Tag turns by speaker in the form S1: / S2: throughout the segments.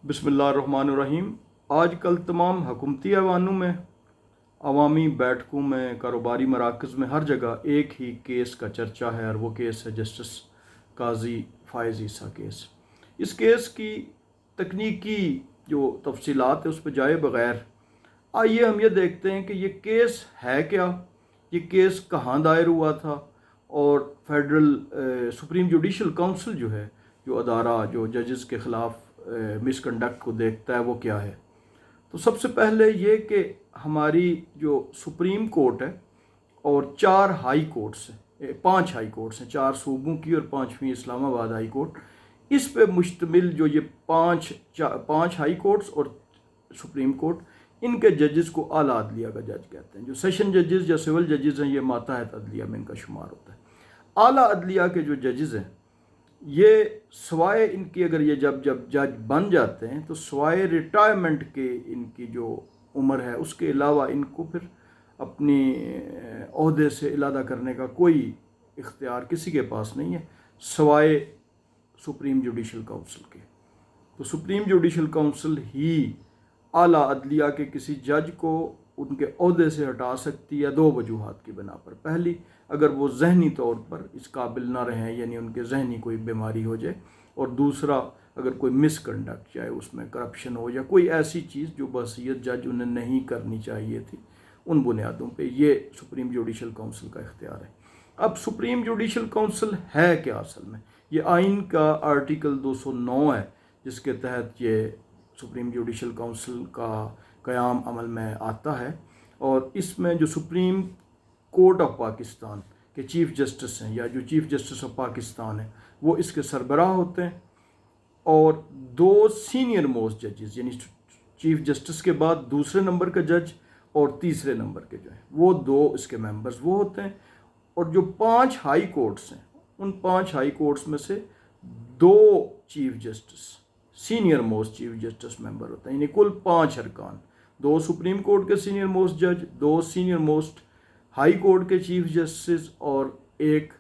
S1: बिस्मिल्लाहिर्रहमानिर्रहीम। आज कल तमाम हुकूमती ऐवानों में, अवामी बैठकों में, कारोबारी मराकज़ में हर जगह एक ही केस का चर्चा है और वो केस है जस्टिस काजी फ़ायज़ ईसा केस। इस केस की तकनीकी जो तफसीलात है उस पर जाए बग़ैर आइए हम ये देखते हैं कि ये केस है क्या, ये केस कहाँ दायर हुआ था और फेडरल सुप्रीम जुडिशल काउंसिल जो है, जो अदारा जो जजेस के ख़िलाफ़ मिसकंडक्ट को देखता है, वो क्या है। तो सबसे पहले ये कि हमारी जो सुप्रीम कोर्ट है और 4 हाई कोर्ट्स हैं, 5 हाई कोर्ट्स हैं, 4 सूबों की और 5वीं इस्लामाबाद हाई कोर्ट, इस पे मुश्तमिल जो ये पाँच हाई कोर्ट्स और सुप्रीम कोर्ट, इनके जजेस को आला अदलिया का जज कहते हैं। जो सेशन जजेस या सिविल जजेस हैं ये मातहत अदलिया में इनका शुमार होता है। आला अदलिया के जो जजेस हैं ये सवाए इनकी, अगर ये जब जज बन जाते हैं तो सवाए रिटायरमेंट के इनकी जो उम्र है उसके अलावा इनको फिर अपनी ओहदे से इलादा करने का कोई इख्तियार किसी के पास नहीं है सवाए सुप्रीम जुडिशल काउंसिल के। तो सुप्रीम जुडिशल काउंसिल ही आला अदलिया के किसी जज को उनके ओहदे से हटा सकती है 2 वजूहात की बिना पर। पहली, अगर वो जहनी तौर पर इस काबिल ना रहें, यानी उनके जहनी कोई बीमारी हो जाए, और दूसरा, अगर कोई मिसकंडक्ट, चाहे उसमें करप्शन हो या कोई ऐसी चीज़ जो बहसीयत जज उन्हें नहीं करनी चाहिए थी, उन बुनियादों पे ये सुप्रीम जुडिशल काउंसिल का इख्तियार है। अब सुप्रीम जुडिशल काउंसिल है क्या असल में? ये आइन का आर्टिकल 209 है जिसके तहत ये सुप्रीम जुडिशल काउंसिल का क़याम अमल में आता है, और इसमें जो सुप्रीम कोर्ट ऑफ पाकिस्तान के चीफ़ जस्टिस हैं या जो चीफ़ जस्टिस ऑफ पाकिस्तान है वो इसके सरबराह होते हैं, और 2 सीनियर मोस्ट जजेस, यानी चीफ़ जस्टिस के बाद दूसरे नंबर का जज और तीसरे नंबर के जो हैं वो 2 इसके मेंबर्स वो होते हैं। और जो 5 हाई कोर्ट्स हैं उन 5 हाई कोर्ट्स में से 2 chief justice, senior most chief justice member होते हैं, यानी कुल 5 अरकान, 2 सुप्रीम कोर्ट के सीनियर मोस्ट जज, 2 सीनियर मोस्ट हाई कोर्ट के चीफ जस्टिस और 1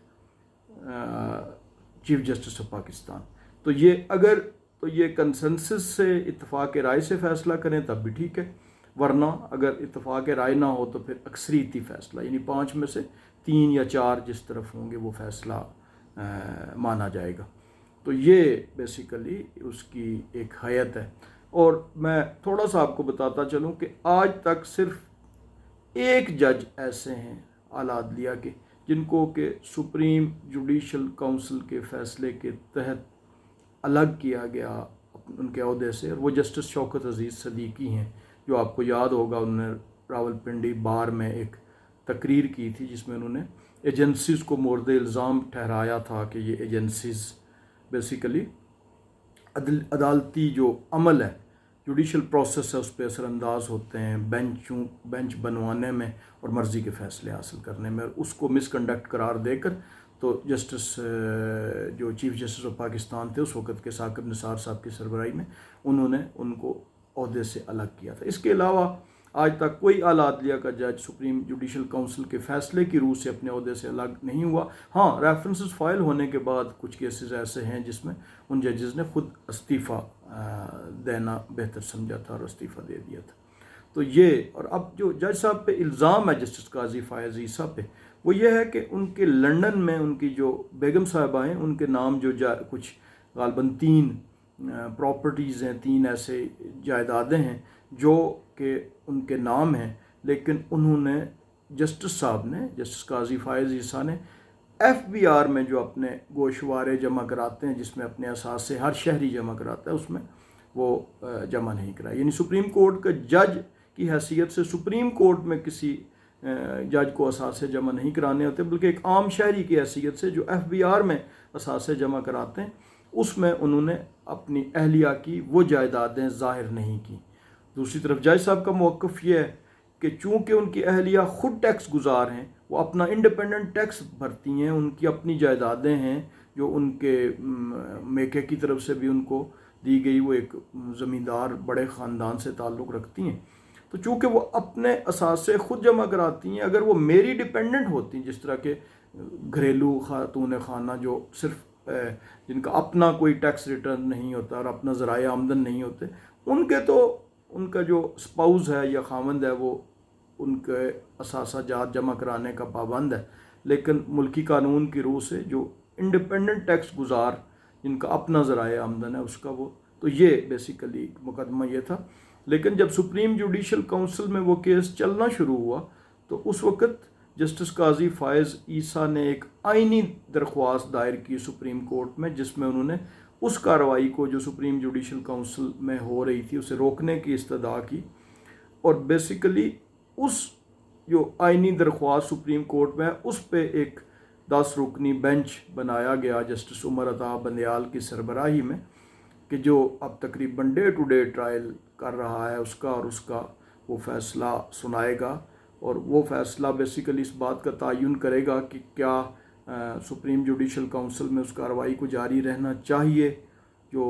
S1: चीफ जस्टिस ऑफ पाकिस्तान। तो ये कंसेंसस से, इत्तफाक राय से फ़ैसला करें तब भी ठीक है, वरना अगर इत्तफाक राय ना हो तो फिर अक्सरीती फ़ैसला, यानी 5 में से 3 या 4 जिस तरफ होंगे वो फ़ैसला माना जाएगा। तो ये बेसिकली उसकी एक हैयत है। और मैं थोड़ा सा आपको बताता चलूँ कि आज तक सिर्फ 1 जज ऐसे हैं आला अदलिया के जिनको के सुप्रीम जुडिशल काउंसिल के फ़ैसले के तहत अलग किया गया उनके अहदे से, और वो जस्टिस शौकत अज़ीज़ सदीकी हैं, जो आपको याद होगा उन्होंने रावलपिंडी बार में एक तकरीर की थी जिसमें उन्होंने एजेंसीज़ को मोर्द इल्ज़ाम ठहराया था कि ये एजेंसीज़ बेसिकली अदालती जो अमल है, जुडिशल प्रोसेस है, उस पर असरअंदाज होते हैं बेंच बनवाने में और मर्ज़ी के फ़ैसले हासिल करने में, और उसको मिसकंडक्ट करार देकर तो जस्टिस जो चीफ़ जस्टिस ऑफ पाकिस्तान थे उस वक़्त के साकिब निसार साहब की सरबराही में उन्होंने उनको ओहदे से अलग किया था। इसके अलावा आज तक कोई आला अदलिया का जज सुप्रीम जुडिशल काउंसिल के फ़ैसले की रूह से अपने ओहदे से अलग नहीं हुआ। हाँ, रेफरेंसेस फाइल होने के बाद कुछ केसेस ऐसे हैं जिसमें उन जजेस ने खुद इस्तीफ़ा देना बेहतर समझा था और इस्तीफ़ा दे दिया था। तो ये, और अब जो जज साहब पे इल्ज़ाम है जस्टिस काजी फ़ायज़ ईसा पे, वो ये है कि उनके लंदन में उनकी जो बेगम साहिबा हैं उनके नाम जो कुछ गालबन 3 प्रॉपर्टीज़ हैं, 3 ऐसे जायदादें हैं जो कि उनके नाम हैं, लेकिन उन्होंने जस्टिस साहब ने, जस्टिस काजी फ़ायज़ ईसा ने FBR में जो अपने गोशवारे जमा कराते हैं, जिसमें अपने असास से हर शहरी जमा कराता है, उसमें वो जमा नहीं कराए। यानी सुप्रीम कोर्ट का जज की हैसियत से सुप्रीम कोर्ट में किसी जज को असासे जमा नहीं कराने होते, बल्कि एक आम शहरी की हैसियत से जो FBR में असासे जमा कराते हैं उसमें उन्होंने अपनी अहलिया की वो जायदादें ज़ाहिर नहीं की। दूसरी तरफ जज साहब का मौक़िफ़ ये है कि चूँकि उनकी अहलिया ख़ुद टैक्स गुजार हैं, वो अपना इंडिपेंडेंट टैक्स भरती हैं, उनकी अपनी जायदादें हैं जो उनके मेके की तरफ से भी उनको दी गई, वो एक ज़मींदार बड़े ख़ानदान से ताल्लुक़ रखती हैं, तो चूँकि वो अपने असासे ख़ुद जमा कराती हैं, अगर वो मेरी डिपेंडेंट होती, जिस तरह के घरेलू खातून खाना जो सिर्फ جن کا اپنا کوئی ٹیکس ریٹرن نہیں ہوتا اور اپنا ذرائع آمدن نہیں ہوتے، ان کے تو ان کا جو اسپاؤز ہے یا خاوند ہے وہ ان کے اثاثہ جات جمع کرانے کا پابند ہے، لیکن ملکی قانون کی روح سے جو انڈیپینڈنٹ ٹیکس گزار جن کا اپنا ذرائع آمدن ہے اس کا وہ، تو یہ بیسیکلی مقدمہ یہ تھا۔ لیکن جب سپریم جوڈیشل کونسل میں وہ کیس چلنا شروع ہوا تو اس وقت جسٹس قاضی فائز عیسیٰ نے ایک آئینی درخواست دائر کی سپریم کورٹ میں، جس میں انہوں نے اس کارروائی کو جو سپریم جوڈیشل کونسل میں ہو رہی تھی اسے روکنے کی استدعا کی، اور بیسیکلی اس جو آئینی درخواست سپریم کورٹ میں ہے اس پہ ایک 10 رکنی بینچ بنایا گیا جسٹس عمر عطا بندیال کی سربراہی میں، کہ جو اب تقریباً ڈے ٹو ڈے ٹرائل کر رہا ہے اس کا وہ فیصلہ سنائے گا، اور وہ فیصلہ بیسیکلی اس بات کا تعین کرے گا کہ کیا سپریم جوڈیشل کونسل میں اس کارروائی کو جاری رہنا چاہیے جو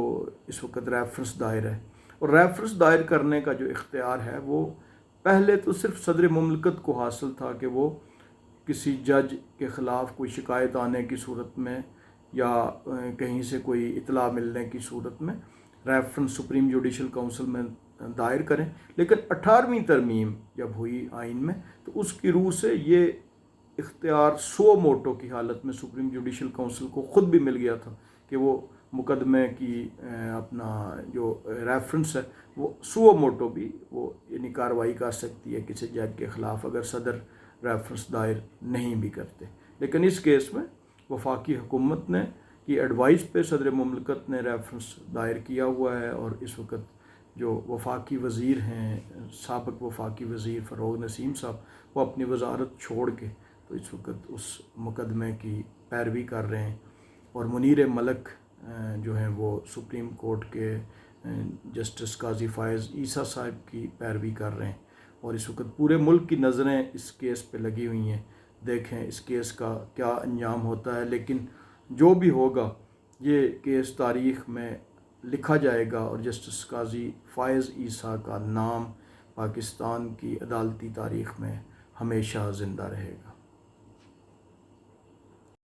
S1: اس وقت ریفرنس دائر ہے۔ اور ریفرنس دائر کرنے کا جو اختیار ہے وہ پہلے تو صرف صدر مملکت کو حاصل تھا کہ وہ کسی جج کے خلاف کوئی شکایت آنے کی صورت میں یا کہیں سے کوئی اطلاع ملنے کی صورت میں ریفرنس سپریم جوڈیشل کونسل میں دائر کریں، لیکن 18ویں ترمیم جب ہوئی آئین میں تو اس کی روح سے یہ اختیار سو موٹو کی حالت میں سپریم جوڈیشل کونسل کو خود بھی مل گیا تھا کہ وہ مقدمے کی اپنا جو ریفرنس ہے وہ سو موٹو بھی وہ یعنی کارروائی کر سکتی ہے کسی جج کے خلاف اگر صدر ریفرنس دائر نہیں بھی کرتے۔ لیکن اس کیس میں وفاقی حکومت نے کی ایڈوائز پہ صدر مملکت نے ریفرنس دائر کیا ہوا ہے، اور اس وقت جو وفاقی وزیر ہیں سابق وفاقی وزیر فروغ نسیم صاحب وہ اپنی وزارت چھوڑ کے تو اس وقت اس مقدمے کی پیروی کر رہے ہیں، اور منیر ملک جو ہیں وہ سپریم کورٹ کے جسٹس قاضی فائز عیسیٰ صاحب کی پیروی کر رہے ہیں، اور اس وقت پورے ملک کی نظریں اس کیس پہ لگی ہوئی ہیں۔ دیکھیں اس کیس کا کیا انجام ہوتا ہے، لیکن جو بھی ہوگا یہ کیس تاریخ میں لکھا جائے گا اور جسٹس قاضی فائز عیسیٰ کا نام پاکستان کی عدالتی تاریخ میں ہمیشہ زندہ رہے گا۔